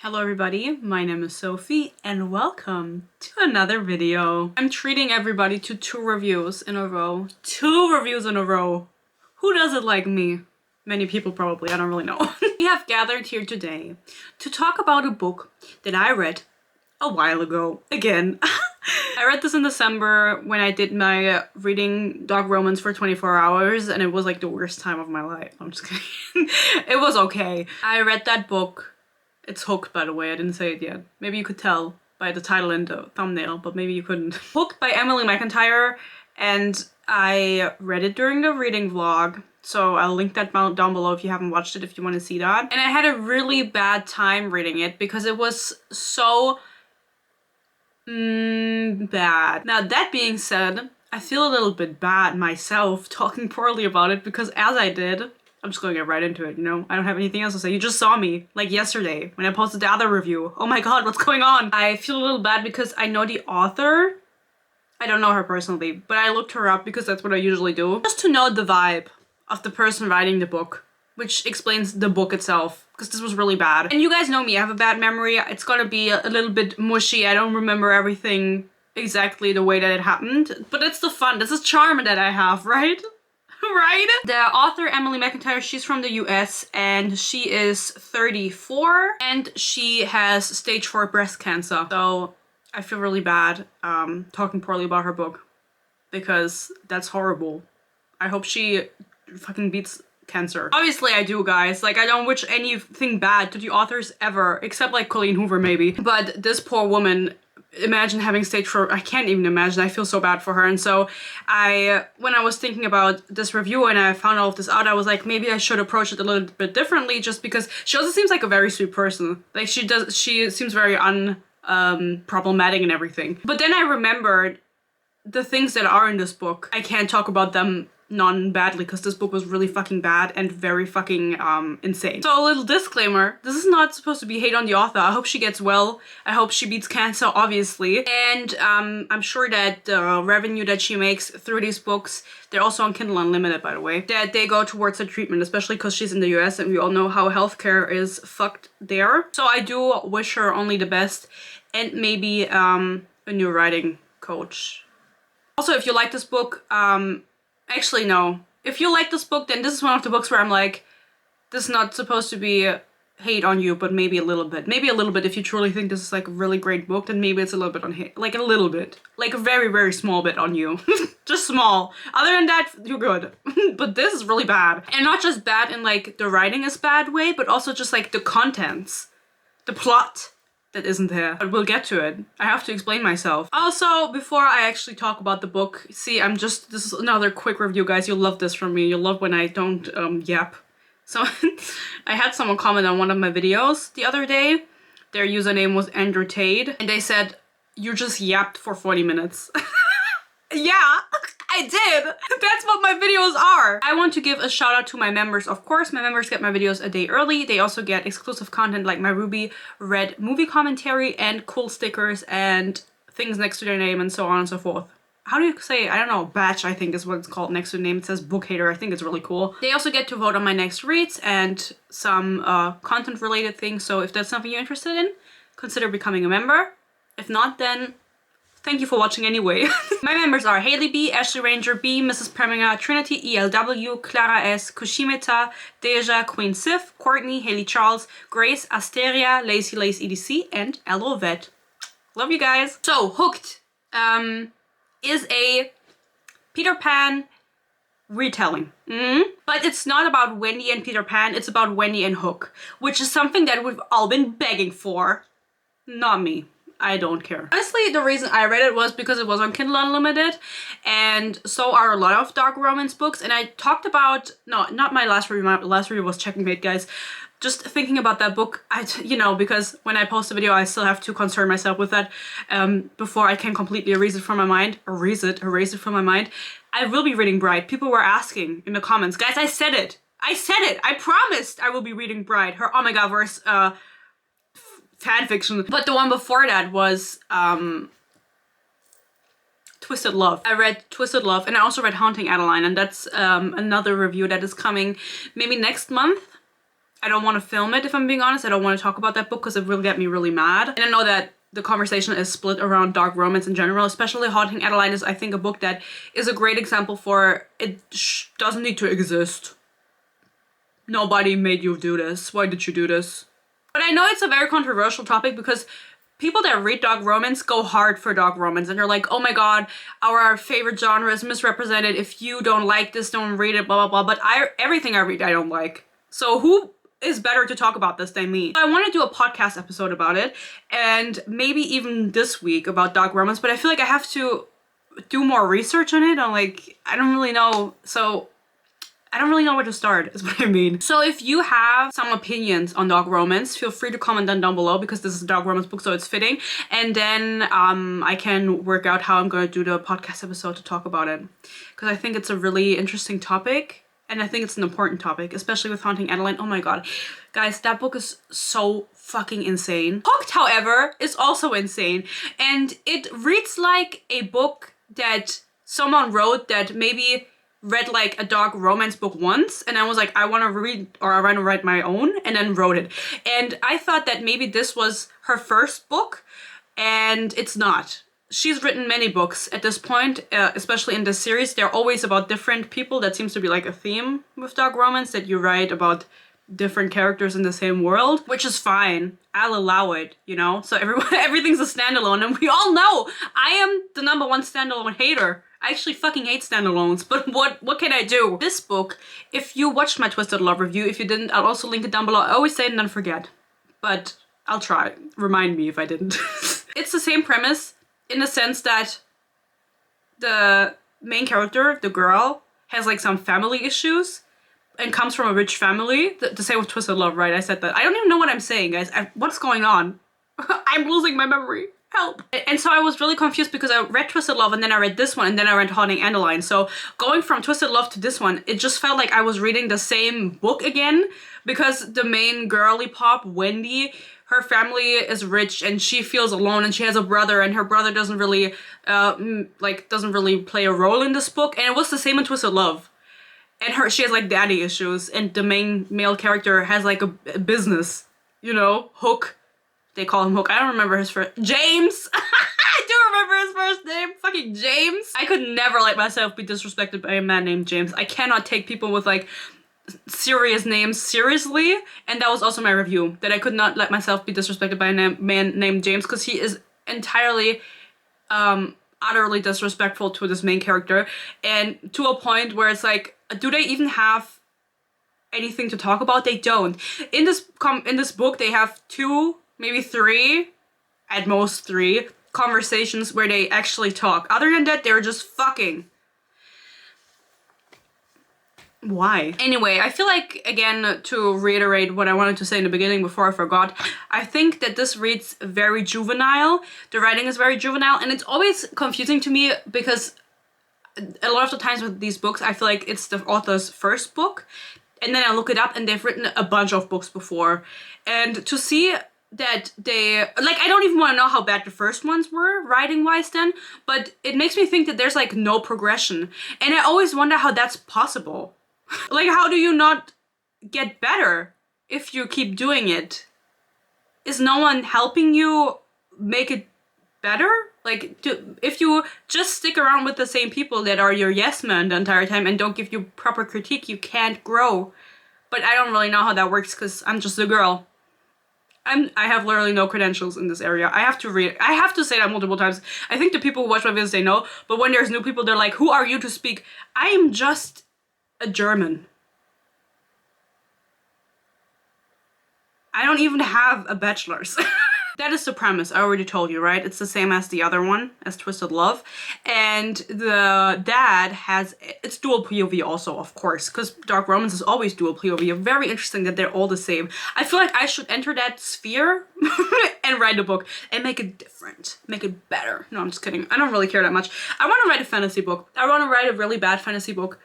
Hello everybody, my name is Sophie and welcome to another video. I'm treating everybody to 2 reviews in a row. 2 reviews in a row. Who does it like me? Many people probably, I don't really know. We have gathered here today to talk about a book that I read a while ago. Again. I read this in December when I did my reading dog romance for 24 hours and it was like the worst time of my life. I'm just kidding. It was okay. I read that book. It's Hooked, by the way, I didn't say it yet. Maybe you could tell by the title and the thumbnail, but maybe you couldn't. Hooked by Emily McIntyre, and I read it during the reading vlog, so I'll link that down below if you haven't watched it, if you want to see that. And I had a really bad time reading it because it was so bad. Now, that being said, I feel a little bit bad myself talking poorly about it because as I did, I'm just gonna get right into it, you know? I don't have anything else to say. You just saw me, like yesterday, when I posted the other review. Oh my god, what's going on? I feel a little bad because I know the author. I don't know her personally, but I looked her up because that's what I usually do. Just to know the vibe of the person writing the book, which explains the book itself, because this was really bad. And you guys know me, I have a bad memory. It's gonna be a little bit mushy. I don't remember everything exactly the way that it happened, but it's the fun. This is charm that I have, right? Right? The author, Emily McIntyre, she's from the US and she is 34 and she has stage 4 breast cancer. So I feel really bad talking poorly about her book because that's horrible. I hope she fucking beats cancer. Obviously I do, guys. Like, I don't wish anything bad to the authors ever, except like Colleen Hoover maybe. But this poor woman, imagine having stage 4. I can't even imagine. I feel so bad for her. And so when I was thinking about this review and I found all of this out, I was like, maybe I should approach it a little bit differently, just because she also seems like a very sweet person. Like, she seems very problematic and everything. But then I remembered the things that are in this book. I can't talk about them non-badly because this book was really fucking bad and very fucking insane. So a little disclaimer, this is not supposed to be hate on the author. I hope she gets well. I hope she beats cancer, obviously. And I'm sure that the revenue that she makes through these books, they're also on Kindle Unlimited, by the way, that they go towards her treatment, especially because she's in the US and we all know how healthcare is fucked there. So I do wish her only the best and maybe a new writing coach. Also, if you like this book, actually, no. If you like this book, then this is one of the books where I'm like, this is not supposed to be hate on you, but maybe a little bit. Maybe a little bit. If you truly think this is like a really great book, then maybe it's a little bit on hate. Like a little bit. Like a very, very small bit on you. Just small. Other than that, you're good. But this is really bad. And not just bad in like the writing is bad way, but also just like the contents. The plot that isn't there. But we'll get to it. I have to explain myself. Also, before I actually talk about the book, see, this is another quick review, guys. You'll love this from me. You'll love when I don't yap. So I had someone comment on one of my videos the other day. Their username was Andrew Tade, and they said, you just yapped for 40 minutes. Yeah, I did. That's what my videos are. I want to give a shout out to my members. Of course, my members get my videos a day early. They also get exclusive content like my Ruby Red movie commentary and cool stickers and things next to their name and so on and so forth. How do you say, I don't know, batch I think is what it's called next to the name. It says book hater. I think it's really cool. They also get to vote on my next reads and some content related things. So if that's something you're interested in, consider becoming a member. If not, then thank you for watching anyway. My members are Haley B, Ashley Ranger B, Mrs. Preminger, Trinity ELW, Clara S, Kushimeta, Deja, Queen Sif, Courtney, Haley Charles, Grace, Asteria, Lacey Lace EDC, and Elo Vet. Love you guys. So, Hooked is a Peter Pan retelling. But it's not about Wendy and Peter Pan, it's about Wendy and Hook, which is something that we've all been begging for. Not me. I don't care. Honestly, the reason I read it was because it was on Kindle Unlimited, and so are a lot of dark romance books. And I talked about, no, not my last review. My last review was Checkmate, guys. Just thinking about that book, you know, because when I post a video, I still have to concern myself with that before I can completely erase it from my mind. Erase it from my mind. I will be reading Bride. People were asking in the comments. Guys, I said it. I said it. I promised I will be reading Bride. Her Oh My God verse fan fiction. But the one before that was Twisted Love. I read Twisted Love and I also read Haunting Adeline, and that's another review that is coming maybe next month. I don't want to film it, if I'm being honest. I don't want to talk about that book because it will get me really mad. And I know that the conversation is split around dark romance in general, especially Haunting Adeline is, I think, a book that is a great example for it doesn't need to exist. Nobody made you do this. Why did you do this? But I know it's a very controversial topic because people that read dark romance go hard for dark romance and they're like, oh my god, our favorite genre is misrepresented. If you don't like this, don't read it, blah, blah, blah. But everything I read, I don't like. So who is better to talk about this than me? I want to do a podcast episode about it and maybe even this week about dark romance, but I feel like I have to do more research on it. I don't really know. So I don't really know where to start, is what I mean. So if you have some opinions on dark romance, feel free to comment them down below because this is a dark romance book, so it's fitting. And then I can work out how I'm going to do the podcast episode to talk about it. Because I think it's a really interesting topic. And I think it's an important topic, especially with Haunting Adeline. Oh my god. Guys, that book is so fucking insane. Hooked, however, is also insane. And it reads like a book that someone wrote that maybe read like a dark romance book once and I was like, I want to read or I want to write my own, and then wrote it. And I thought that maybe this was her first book, and it's not. She's written many books at this point, especially in this series. They're always about different people. That seems to be like a theme with dark romance, that you write about different characters in the same world, which is fine. I'll allow it, you know? So everything's a standalone, and we all know I am the #1 standalone hater. I actually fucking hate standalones, but what can I do? This book, if you watched my Twisted Love review, if you didn't, I'll also link it down below. I always say it and then forget, but I'll try. Remind me if I didn't. It's the same premise in the sense that the main character, the girl, has like some family issues and comes from a rich family. The same with Twisted Love, right? I said that. I don't even know what I'm saying, guys. What's going on? I'm losing my memory. Help. And so I was really confused because I read Twisted Love and then I read this one and then I read Haunting Adeline. So going from Twisted Love to this one, it just felt like I was reading the same book again, because the main girly pop, Wendy, her family is rich and she feels alone and she has a brother, and her brother doesn't really play a role in this book. And it was the same in Twisted Love. And she has like daddy issues, and the main male character has like a business, you know, Hook. They call him Hook. I don't remember his first... James! I do remember his first name. Fucking James. I could never let myself be disrespected by a man named James. I cannot take people with like serious names seriously. And that was also my review, that I could not let myself be disrespected by a man named James, because he is entirely utterly disrespectful to this main character, and to a point where it's like, do they even have anything to talk about? They don't. In this book, they have 2, maybe 3, at most 3 conversations where they actually talk. Other than that, they're just fucking. Why? Anyway, I feel like, again, to reiterate what I wanted to say in the beginning before I forgot, I think that this reads very juvenile. The writing is very juvenile, and it's always confusing to me because a lot of the times with these books, I feel like it's the author's first book, and then I look it up and they've written a bunch of books before. And to see that they, like, I don't even want to know how bad the first ones were writing-wise then, but it makes me think that there's like no progression. And I always wonder how that's possible. Like, how do you not get better if you keep doing it? Is no one helping you make it better? Like, if you just stick around with the same people that are your yes men the entire time and don't give you proper critique, you can't grow. But I don't really know how that works because I'm just a girl. I have literally no credentials in this area. I have to read. I have to say that multiple times. I think the people who watch my videos, they know. But when there's new people, they're like, who are you to speak? I am just a German. I don't even have a bachelor's. That is the premise, I already told you, right? It's the same as the other one, as Twisted Love. And the dad has, it's dual POV also, of course, because dark romance is always dual POV. Very interesting that they're all the same. I feel like I should enter that sphere and write a book and make it different, make it better. No, I'm just kidding. I don't really care that much. I want to write a fantasy book. I want to write a really bad fantasy book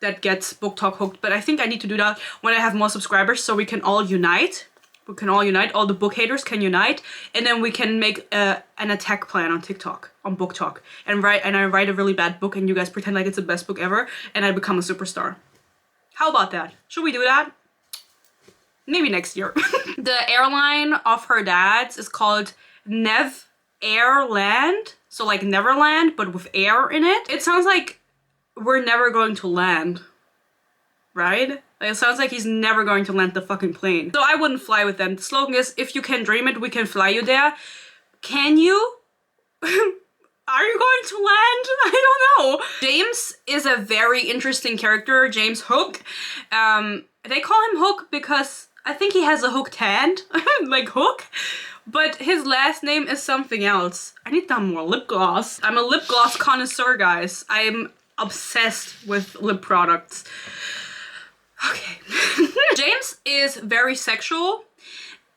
that gets Booktok hooked, but I think I need to do that when I have more subscribers so we can all unite. We can all unite, all the book haters can unite, and then we can make an attack plan on TikTok, on Booktok, and I write a really bad book and you guys pretend like it's the best book ever, and I become a superstar. How about that? Should we do that? maybe next year. The airline of her dad's is called Nev Airland. So like Neverland, but with air in it. It sounds like we're never going to land, right? Like, it sounds like he's never going to land the fucking plane. So I wouldn't fly with them. The slogan is, if you can dream it, we can fly you there. Can you? Are you going to land? I don't know. James is a very interesting character, James Hook. They call him Hook because I think he has a hooked hand, like Hook. But his last name is something else. I need some more lip gloss. I'm a lip gloss connoisseur, guys. I'm obsessed with lip products. Okay. James is very sexual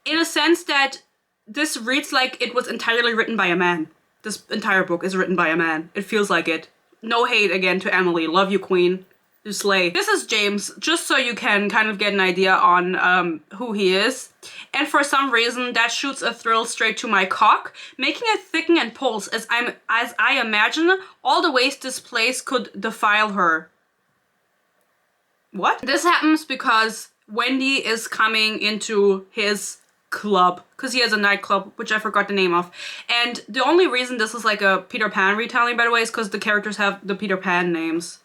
in a sense that this reads like it was entirely written by a man. This entire book is written by a man. It feels like it. No hate again to Emily. Love you, queen. You slay. This is James, just so you can kind of get an idea on who he is. And for some reason, that shoots a thrill straight to my cock, making it thicken and pulse as I imagine all the ways this place could defile her. What? This happens because Wendy is coming into his club, because he has a nightclub, which I forgot the name of. And the only reason this is like a Peter Pan retelling, by the way, is because the characters have the Peter Pan names.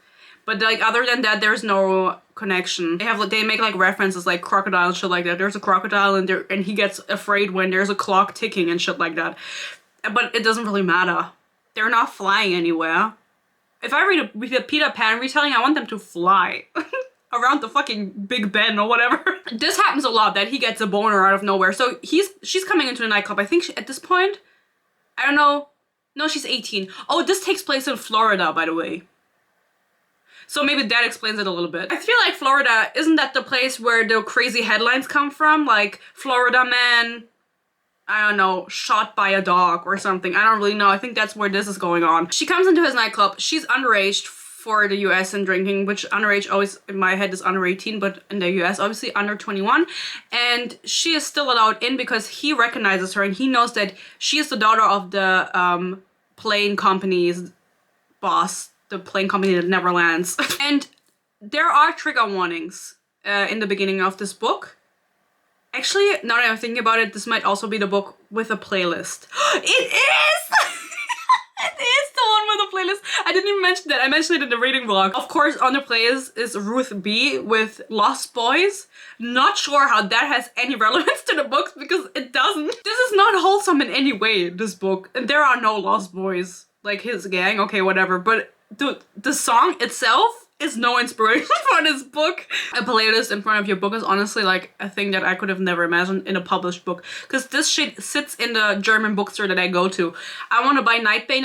But like other than that, there's no connection. They make like references like crocodile and shit like that. There's a crocodile and he gets afraid when there's a clock ticking and shit like that. But it doesn't really matter. They're not flying anywhere. If I read a Peter Pan retelling, I want them to fly. Around the fucking Big Ben or whatever. This happens a lot, that he gets a boner out of nowhere. So she's coming into the nightclub. I think at this point, I don't know. No, she's 18. Oh, this takes place in Florida, by the way. So maybe that explains it a little bit. I feel like Florida, isn't that the place where the crazy headlines come from? Like, Florida man, I don't know, shot by a dog or something. I don't really know. I think that's where this is going on. She comes into his nightclub. She's underage for the US and drinking, which underage always in my head is under 18, but in the US obviously under 21. And she is still allowed in because he recognizes her and he knows that she is the daughter of the plane company's boss, the plane company that never lands. And there are trigger warnings in the beginning of this book. Actually, now that I'm thinking about it, this might also be the book with a playlist. It is! It is the one with the playlist. I didn't even mention that. I mentioned it in the reading vlog. Of course, on the playlist is Ruth B with Lost Boys. Not sure how that has any relevance to the books because it doesn't. This is not wholesome in any way, this book. And there are no Lost Boys. Like his gang, okay, whatever. But the song itself is no inspiration for this book. A playlist in front of your book is honestly like a thing that I could have never imagined in a published book. Because this shit sits in the German bookstore that I go to. I want to buy Nightbane,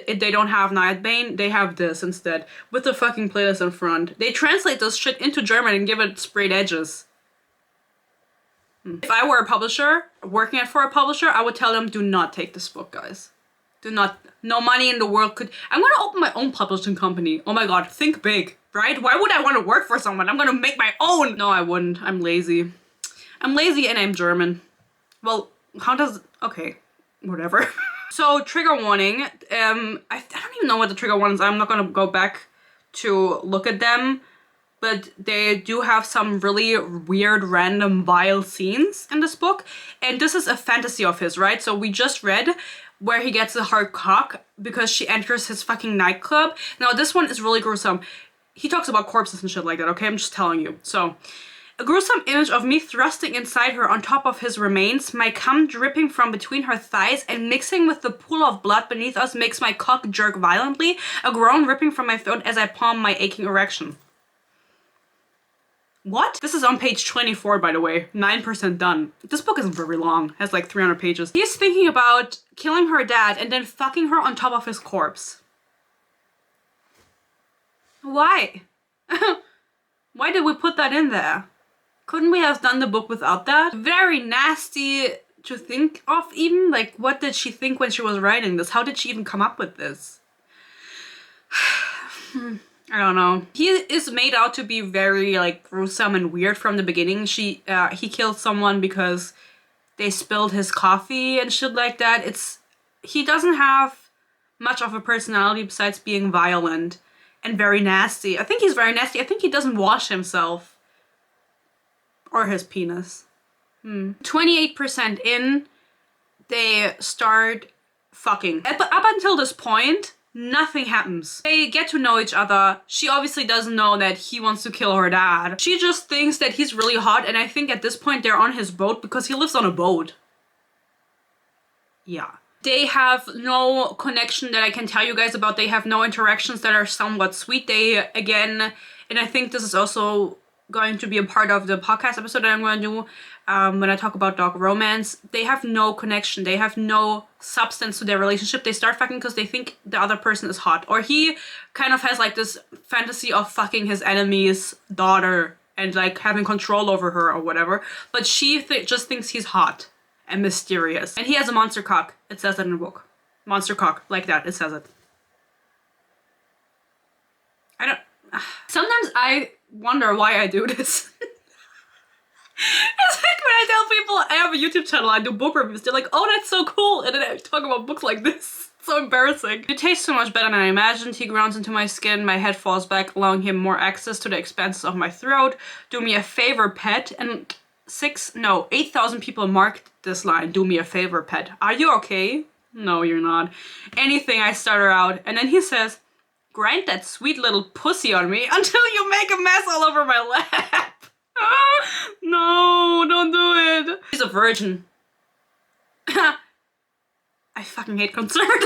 they don't have Nightbane, they have this instead. With the fucking playlist in front. They translate this shit into German and give it sprayed edges. If I were a publisher, working for a publisher, I would tell them, do not take this book, guys. Do not. No money in the world could. I'm gonna open my own publishing company. Oh my god, think big, right? Why would I want to work for someone? I'm gonna make my own. No, I wouldn't. I'm lazy. I'm lazy and I'm German. Well, how does. Okay, whatever. So, trigger warning. I don't even know what the trigger warnings are. I'm not gonna go back to look at them. But they do have some really weird, random, vile scenes in this book. And this is a fantasy of his, right? So we just read where he gets a hard cock because she enters his fucking nightclub. Now this one is really gruesome. He talks about corpses and shit like that, okay? I'm just telling you. So, a gruesome image of me thrusting inside her on top of his remains, my cum dripping from between her thighs and mixing with the pool of blood beneath us makes my cock jerk violently, a groan ripping from my throat as I palm my aching erection. What? This is on page 24, by the way. 9% done. This book isn't very long. It has like 300 pages. He's thinking about killing her dad and then fucking her on top of his corpse. Why? Why did we put that in there? Couldn't we have done the book without that? Very nasty to think of even. Like, what did she think when she was writing this? How did she even come up with this? I don't know. He is made out to be very like gruesome and weird from the beginning. He killed someone because they spilled his coffee and shit like that. He doesn't have much of a personality besides being violent and very nasty. I think he's very nasty. I think he doesn't wash himself Or his penis. 28% in, they start fucking. Up until this point, nothing happens. They get to know each other. She obviously doesn't know that he wants to kill her dad. She just thinks that he's really hot, and I think at this point they're on his boat because he lives on a boat. Yeah. They have no connection that I can tell you guys about. They have no interactions that are somewhat sweet. They, again, and I think this is also going to be a part of the podcast episode that I'm going to do when I talk about dog romance. They have no connection. They have no substance to their relationship. They start fucking because they think the other person is hot. Or he kind of has like this fantasy of fucking his enemy's daughter and like having control over her or whatever. But she just thinks he's hot and mysterious. And he has a monster cock. It says it in the book. Monster cock. Like that. It says it. Sometimes I wonder why I do this. It's like when I tell people I have a YouTube channel, I do book reviews, they're like, oh, that's so cool. And then I talk about books like this. It's so embarrassing. It tastes so much better than I imagined. He grounds into my skin. My head falls back, allowing him more access to the expanses of my throat. Do me a favor, pet. And 8,000 people marked this line. Do me a favor, pet. Are you okay? No, you're not. Anything, I stutter out. And then he says, grind that sweet little pussy on me until you make a mess all over my lap. No, don't do it. She's a virgin. I fucking hate concerned.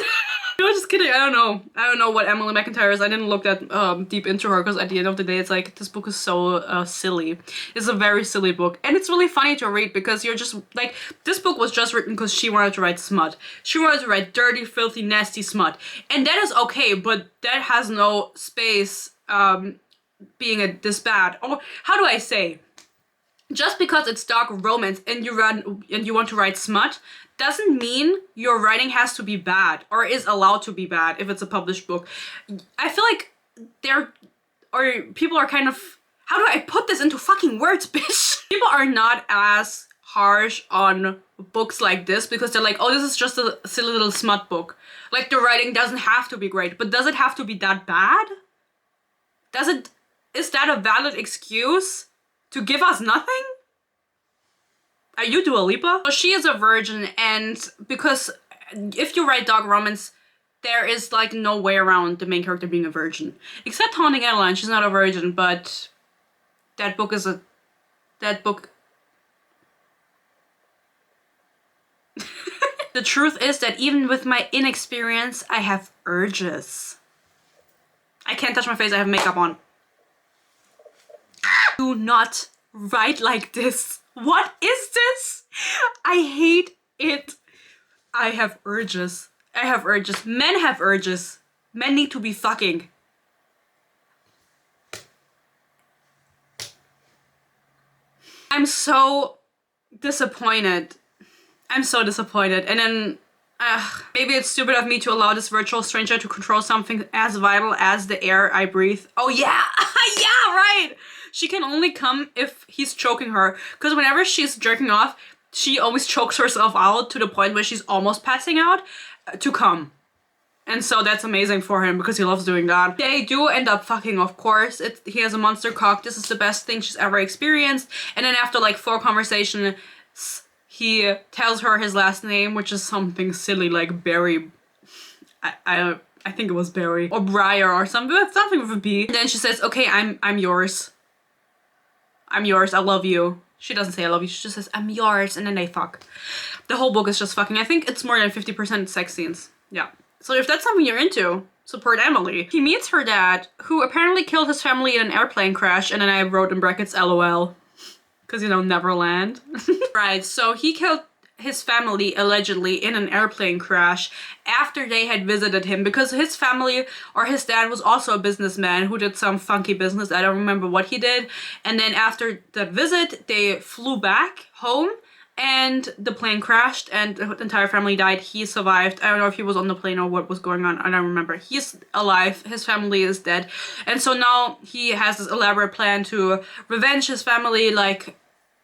No, just kidding. I don't know. I don't know what Emily McIntyre is. I didn't look that deep into her because at the end of the day, it's like, this book is so silly. It's a very silly book. And it's really funny to read because you're just like, this book was just written because she wanted to write smut. She wanted to write dirty, filthy, nasty smut. And that is okay, but that has no space being this bad. Or how do I say? Just because it's dark romance and you want to write smut doesn't mean your writing has to be bad or is allowed to be bad if it's a published book. I feel like people are kind of, how do I put this into fucking words, bitch? People are not as harsh on books like this because they're like, oh, this is just a silly little smut book. Like, the writing doesn't have to be great, but does it have to be that bad? Is that a valid excuse to give us nothing? Are you Dua Lipa? So she is a virgin, and because if you write dog romance, there is like no way around the main character being a virgin. Except Haunting Adeline, she's not a virgin, but that book is that book. The truth is that even with my inexperience, I have urges. I can't touch my face, I have makeup on. Do not write like this. What is this? I hate it. I have urges. I have urges. Men have urges. Men need to be fucking. I'm so disappointed. I'm so disappointed. And then, maybe it's stupid of me to allow this virtual stranger to control something as vital as the air I breathe. Oh yeah, yeah, right. She can only come if he's choking her. Because whenever she's jerking off, she always chokes herself out to the point where she's almost passing out to come. And so that's amazing for him because he loves doing that. They do end up fucking, of course. He has a monster cock. This is the best thing she's ever experienced. And then after like 4 conversations, he tells her his last name, which is something silly like Barry. I think it was Barry or Briar or something with a B. And then she says, "Okay, I'm yours. I'm yours. I love you." She doesn't say I love you. She just says I'm yours, and then they fuck. The whole book is just fucking. I think it's more than 50% sex scenes. Yeah. So if that's something you're into, support Emily. He meets her dad, who apparently killed his family in an airplane crash, and then I wrote in brackets LOL. Because, you know, Neverland. Right, so he killed his family allegedly in an airplane crash after they had visited him because his family or his dad was also a businessman who did some funky business. I don't remember what he did. And then after that visit, they flew back home and the plane crashed and the entire family died. He survived. I don't know if he was on the plane or what was going on. I don't remember. He's alive. His family is dead. And so now he has this elaborate plan to revenge his family like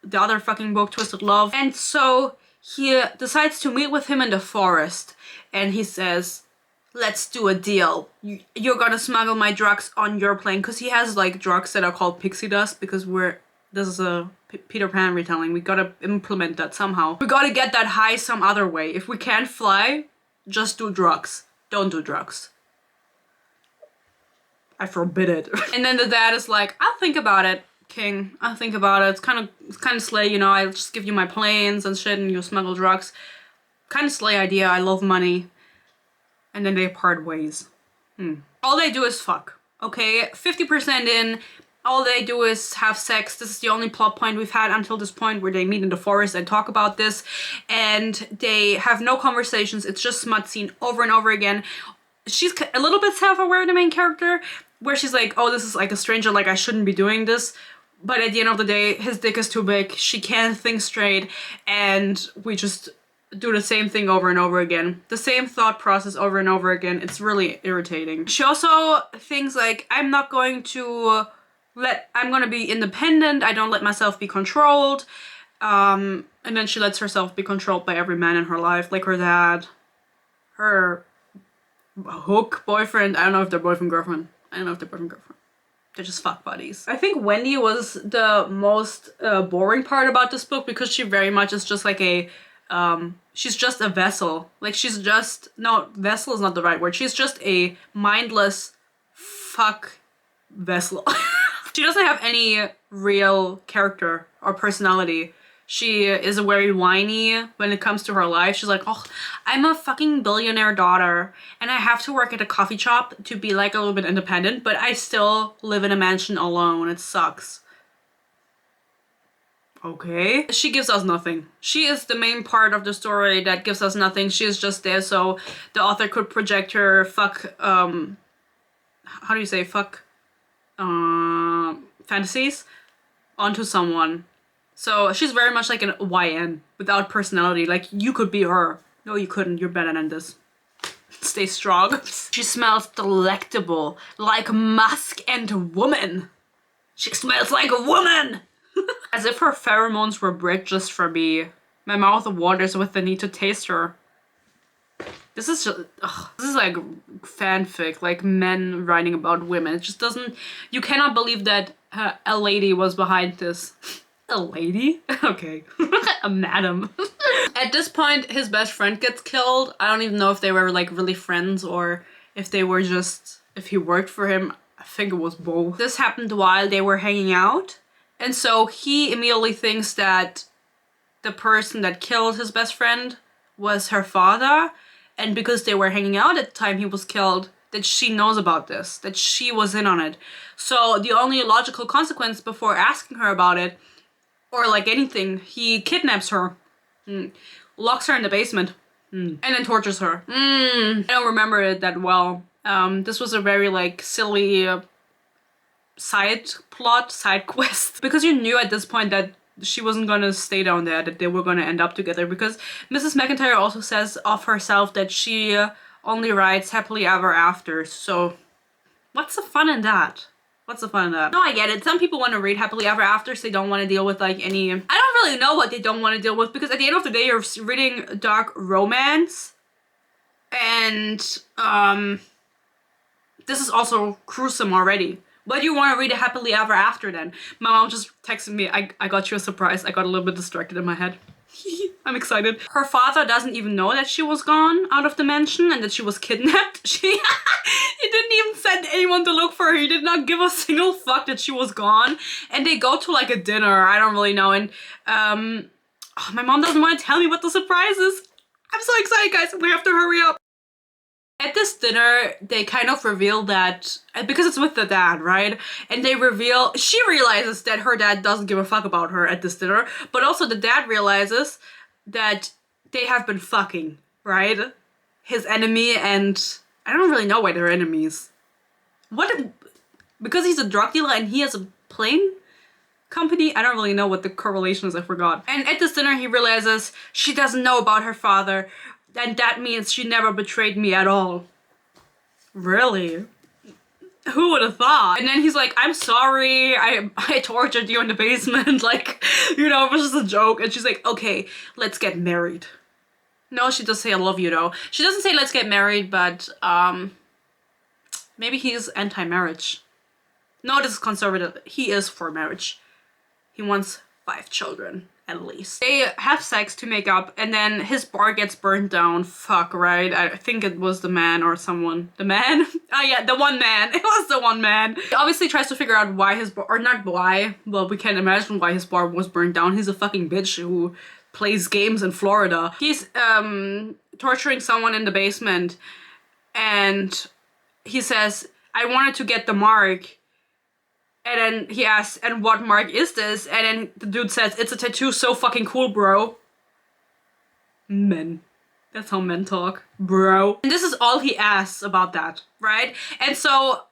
the other fucking book, Twisted Love. And so he decides to meet with him in the forest. And he says, let's do a deal. You're gonna smuggle my drugs on your plane. Because he has like drugs that are called pixie dust because we're This is a Peter Pan retelling. We gotta implement that somehow. We gotta get that high some other way. If we can't fly, just do drugs. Don't do drugs. I forbid it. And then the dad is like, I'll think about it, King. I'll think about it. It's kind of slay, you know, I'll just give you my planes and shit and you smuggle drugs. Kind of slay idea. I love money. And then they part ways. All they do is fuck. Okay, 50% in, all they do is have sex. This is the only plot point we've had until this point, where they meet in the forest and talk about this. And they have no conversations. It's just smut scene over and over again. She's a little bit self-aware, the main character, where she's like, oh, this is like a stranger, like I shouldn't be doing this. But at the end of the day, his dick is too big. She can't think straight. And we just do the same thing over and over again. The same thought process over and over again. It's really irritating. She also thinks like, I'm gonna be independent. I don't let myself be controlled. And then she lets herself be controlled by every man in her life, like her dad, her hook boyfriend. I don't know if they're boyfriend-girlfriend. They're just fuck buddies. I think Wendy was the most boring part about this book, because she very much is just like a she's just a vessel. Like no, vessel is not the right word. She's just a mindless fuck vessel. She doesn't have any real character or personality. She is very whiny when it comes to her life. She's like, oh, I'm a fucking billionaire daughter and I have to work at a coffee shop to be like a little bit independent, but I still live in a mansion alone. It sucks. Okay. She gives us nothing. She is the main part of the story that gives us nothing. She is just there so the author could project her how do you say fuck fantasies onto someone. So she's very much like an YN without personality. Like, you could be her. No, you couldn't. You're better than this. Stay strong. She smells delectable, like musk and woman. She smells like a woman. As if her pheromones were bred just for me. My mouth waters with the need to taste her. This is just, this is like fanfic, like men writing about women. It just doesn't, you cannot believe that a lady was behind this. A lady? Okay. A madam. At this point, his best friend gets killed. I don't even know if they were like really friends or if they were just, if he worked for him. I think it was both. This happened while they were hanging out. And so he immediately thinks that the person that killed his best friend was her father. And because they were hanging out at the time he was killed, that she knows about this, that she was in on it. So the only logical consequence before asking her about it, or like anything, he kidnaps her, locks her in the basement, and then tortures her. I don't remember it that well. This was a very like silly side quest. Because you knew at this point that she wasn't gonna stay down there, that they were gonna end up together, because Mrs. McIntyre also says of herself that she only writes happily ever after. So what's the fun in that? What's the fun in that? No, I get it. Some people want to read happily ever after, so they don't want to deal with like any, I don't really know what they don't want to deal with, because at the end of the day you're reading dark romance, and this is also gruesome already. Why do you want to read a happily ever after then? My mom just texted me, I got you a surprise. I got a little bit distracted in my head. I'm excited. Her father doesn't even know that she was gone out of the mansion and that she was kidnapped. He didn't even send anyone to look for her. He did not give a single fuck that she was gone. And they go to like a dinner. I don't really know. And my mom doesn't want to tell me what the surprise is. I'm so excited, guys. We have to hurry up. At this dinner, they kind of reveal that, because it's with the dad, right? And they reveal, she realizes that her dad doesn't give a fuck about her at this dinner, but also the dad realizes that they have been fucking, right? His enemy, and I don't really know why they're enemies. Because he's a drug dealer and he has a plane company? I don't really know what the correlation is, I forgot. And at this dinner, he realizes she doesn't know about her father, and that means she never betrayed me at all. Really? Who would have thought? And then he's like, I'm sorry, I tortured you in the basement. Like, you know, it was just a joke. And she's like, okay, let's get married. No, she does say I love you though. She doesn't say let's get married, but maybe he's anti-marriage. No, this is conservative. He is for marriage. He wants 5 children, at least. They have sex to make up, and then his bar gets burned down. Fuck, right? I think it was the man or someone. The man? Oh yeah, the one man. It was the one man. He obviously tries to figure out why his bar, or not why, well, we can't imagine why his bar was burned down. He's a fucking bitch who plays games in Florida. He's torturing someone in the basement, and he says, I wanted to get the mark. And then he asks, and what mark is this? And then the dude says, it's a tattoo, so fucking cool, bro. Men. That's how men talk. Bro. And this is all he asks about that, right? And so,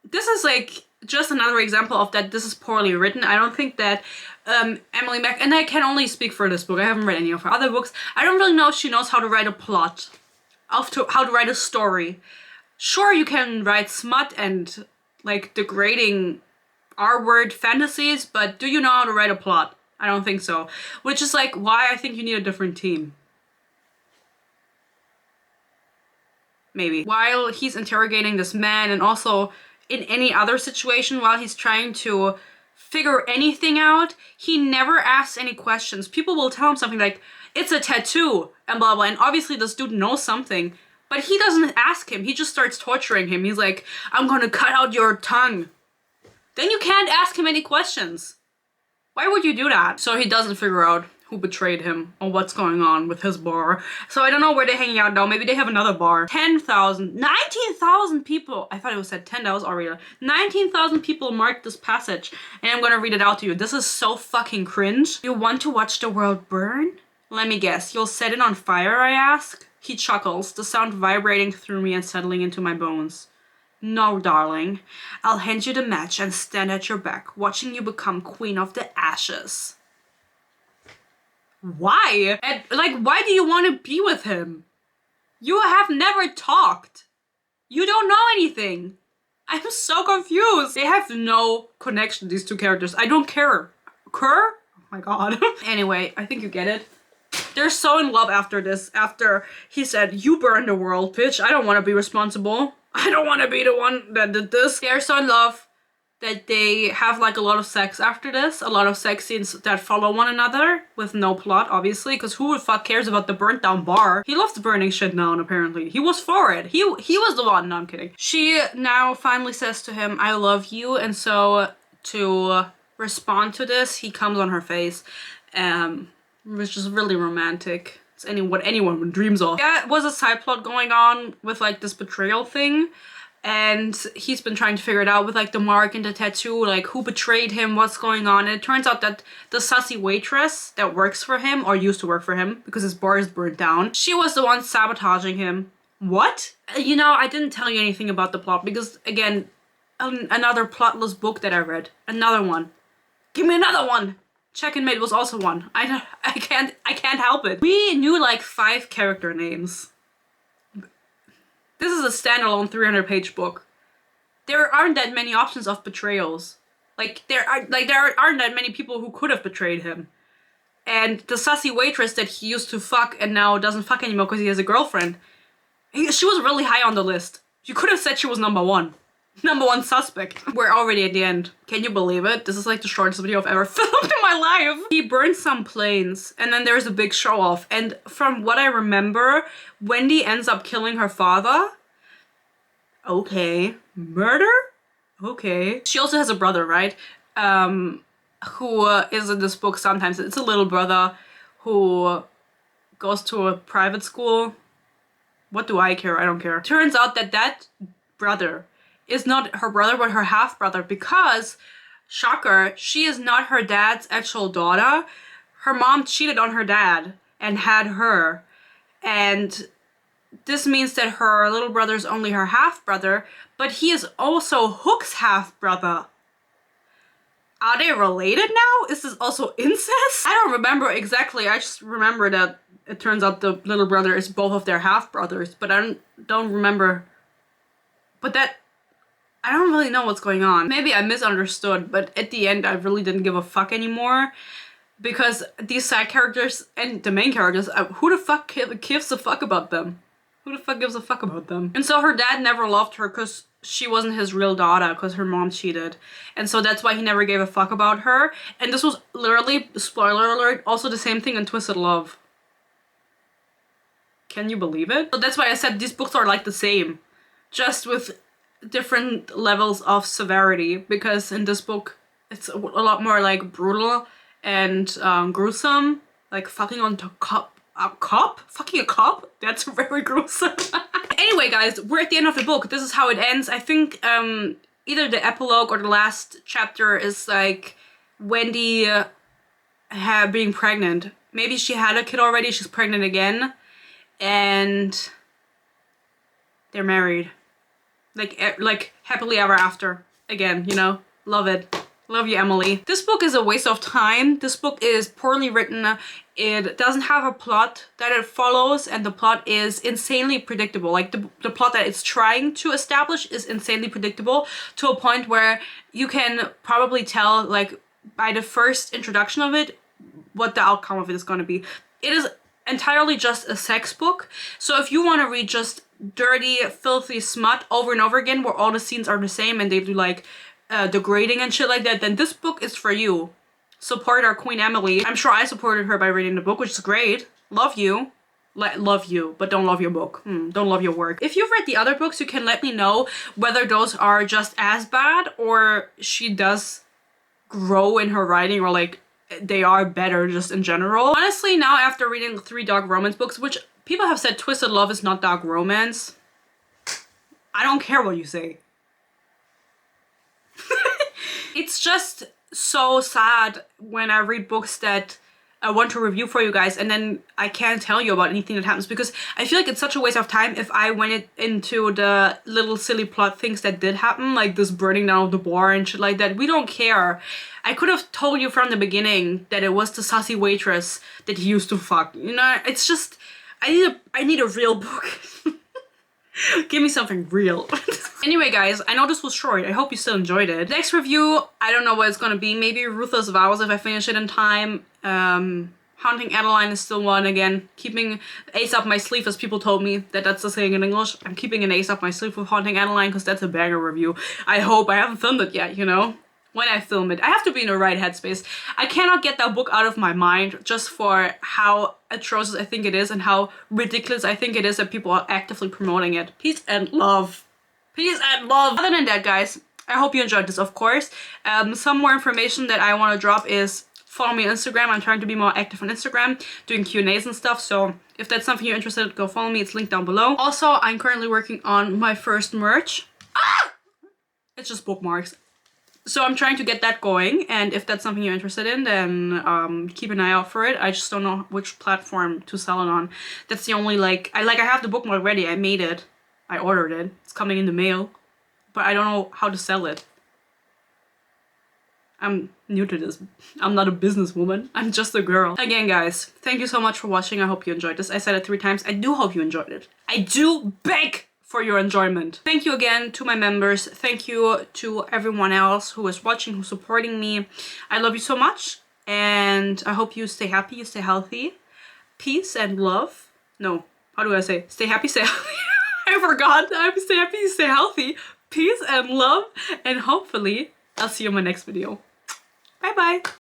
this is like, just another example of that this is poorly written. I don't think that Emily Mack, and I can only speak for this book, I haven't read any of her other books. I don't really know if she knows how to write a plot. How to write a story. Sure, you can write smut and like degrading R-word fantasies, but do you know how to write a plot? I don't think so. Which is like why I think you need a different team. Maybe. While he's interrogating this man, and also in any other situation while he's trying to figure anything out, he never asks any questions. People will tell him something like, it's a tattoo, and blah blah, and obviously this dude knows something. But he doesn't ask him, he just starts torturing him. He's like, I'm gonna cut out your tongue. Then you can't ask him any questions. Why would you do that? So he doesn't figure out who betrayed him or what's going on with his bar. So I don't know where they're hanging out now. Maybe they have another bar. 19,000 people. I thought it was said 10, that was already. 19,000 people marked this passage. And I'm gonna read it out to you. This is so fucking cringe. You want to watch the world burn? Let me guess, you'll set it on fire, I ask? He chuckles, the sound vibrating through me and settling into my bones. No, darling. I'll hand you the match and stand at your back, watching you become queen of the ashes. Why? And, like, why do you want to be with him? You have never talked. You don't know anything. I'm so confused. They have no connection, these two characters. I don't care. Cur? Oh my god. Anyway, I think you get it. They're so in love after this, after he said, you burned the world, bitch. I don't want to be responsible. I don't want to be the one that did this. They're so in love that they have like a lot of sex after this. A lot of sex scenes that follow one another with no plot, obviously. Because who the fuck cares about the burnt down bar? He loves burning shit down, apparently. He was for it. He was the one. No, I'm kidding. She now finally says to him, I love you. And so to respond to this, he comes on her face. Which is really romantic. It's what anyone dreams of. Yeah, it was a side plot going on with like this betrayal thing. And he's been trying to figure it out with like the mark and the tattoo, like who betrayed him, what's going on. And it turns out that the sussy waitress that works for him, or used to work for him because his bar is burnt down, she was the one sabotaging him. What? You know, I didn't tell you anything about the plot because, again, another plotless book that I read. Another one. Give me another one! Check and Mate was also one. I can't help it. We knew like 5 character names. This is a standalone 300-page book. There aren't that many options of betrayals. There aren't that many people who could have betrayed him. And the sussy waitress that he used to fuck and now doesn't fuck anymore because he has a girlfriend, she was really high on the list. You could have said she was number 1. Number 1 suspect. We're already at the end. Can you believe it? This is like the shortest video I've ever filmed in my life. He burns some planes and then there's a big show off. And from what I remember, Wendy ends up killing her father. Okay. Murder? Okay. She also has a brother, right? Who is in this book sometimes. It's a little brother who goes to a private school. What do I care? I don't care. Turns out that that brother is not her brother, but her half-brother, because, shocker, she is not her dad's actual daughter. Her mom cheated on her dad and had her. And this means that her little brother is only her half-brother, but he is also Hook's half-brother. Are they related now? Is this also incest? I don't remember exactly. I just remember that it turns out the little brother is both of their half-brothers, but I don't remember. But that, I don't really know what's going on. Maybe I misunderstood, but at the end I really didn't give a fuck anymore. Because these side characters and the main characters, who the fuck gives a fuck about them? Who the fuck gives a fuck about them? And so her dad never loved her because she wasn't his real daughter because her mom cheated. And so that's why he never gave a fuck about her. And this was literally, spoiler alert, also the same thing in Twisted Love. Can you believe it? So that's why I said these books are like the same, just with different levels of severity, because in this book it's a lot more like brutal and gruesome, like fucking on a cop? Fucking a cop? That's very gruesome. Anyway, guys, we're at the end of the book. This is how it ends. I think either the epilogue or the last chapter is like Wendy being pregnant. Maybe she had a kid already, she's pregnant again, and they're married. Like happily ever after. Again, you know? Love it. Love you, Emily. This book is a waste of time. This book is poorly written. It doesn't have a plot that it follows, and the plot is insanely predictable. Like the plot that it's trying to establish is insanely predictable to a point where you can probably tell, like, by the first introduction of it, what the outcome of it is going to be. It is entirely just a sex book. So if you want to read just dirty, filthy smut over and over again, where all the scenes are the same and they do like degrading and shit like that, then this book is for you. Support our Queen Emily. I'm sure I supported her by reading the book, which is great. Love you. Love you, but don't love your book. Don't love your work. If you've read the other books, you can let me know whether those are just as bad or she does grow in her writing, or like they are better just in general. Honestly, now after reading 3 dark romance books, which people have said Twisted Love is not dark romance, I don't care what you say. It's just so sad when I read books that I want to review for you guys and then I can't tell you about anything that happens, because I feel like it's such a waste of time if I went into the little silly plot things that did happen, like this burning down of the bar and shit like that. We don't care. I could have told you from the beginning that it was the sassy waitress that he used to fuck. You know, it's just, I need a real book. Give me something real. Anyway, guys, I know this was short. I hope you still enjoyed it. Next review, I don't know what it's gonna be. Maybe Ruthless Vows if I finish it in time. Haunting Adeline is still one. Again, keeping ace up my sleeve, as people told me that that's the saying in English. I'm keeping an ace up my sleeve with Haunting Adeline because that's a banger review. I hope. I haven't filmed it yet, you know? When I film it, I have to be in the right headspace. I cannot get that book out of my mind just for how atrocious I think it is and how ridiculous I think it is that people are actively promoting it. Peace and love. Peace and love. Other than that, guys, I hope you enjoyed this, of course. Some more information that I want to drop is follow me on Instagram. I'm trying to be more active on Instagram, doing Q&As and stuff. So if that's something you're interested in, go follow me. It's linked down below. Also, I'm currently working on my first merch. It's just bookmarks. So I'm trying to get that going, and if that's something you're interested in, then keep an eye out for it. I just don't know which platform to sell it on. That's the only, I have the bookmark ready. I made it. I ordered it. It's coming in the mail. But I don't know how to sell it. I'm new to this. I'm not a businesswoman. I'm just a girl. Again, guys, thank you so much for watching. I hope you enjoyed this. I said it 3 times. I do hope you enjoyed it. I do beg for your enjoyment. Thank you again to my members. Thank you to everyone else who is watching, who's supporting me. I love you so much, and I hope you stay happy, you stay healthy. Peace and love. No, how do I say? Stay happy, stay healthy. I forgot. Stay happy, stay healthy. Peace and love, and hopefully I'll see you in my next video. Bye bye.